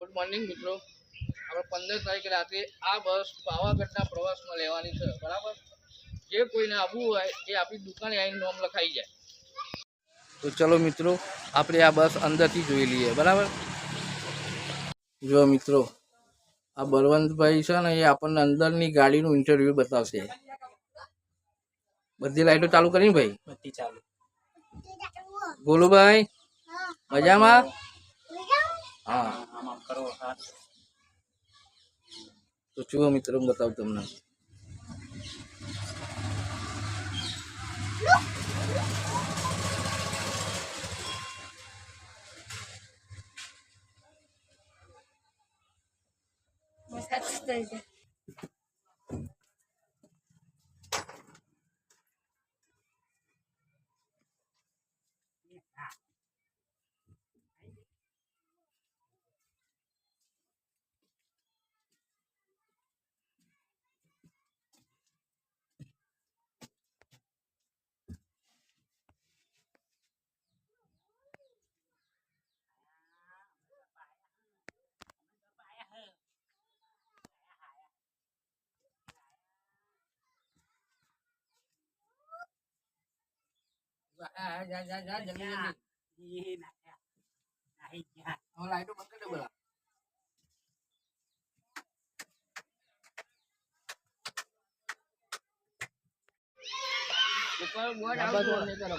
Good morning મિત્રો. આપણે 15 તારીખે રાત્રે આ બસ પાવાગઢના પ્રવાસમાં લેવાની છે, બરાબર. જે કોઈને આવવું હોય એ આપણી દુકાને આવીને નોમ લખાઈ જાય. તો ચલો મિત્રો, આપણે આ બસ અંદરથી જોઈ લઈએ, બરાબર. જો મિત્રો, આ બળવંતભાઈ છે ને, એ આપણને અંદરની ગાડીનું ઇન્ટરવ્યુ બતાવશે. બધી લાઈટો ચાલુ કરીને ભાઈ? બધી ચાલુ. ગોલુભાઈ મજામાં? હા. તો જુઓ મિત્રો, હું બતાવું તમને. લાઈટો બંધ કરી દે બોલા. ઉપર બોર્ડ આવતો નહીં કરો.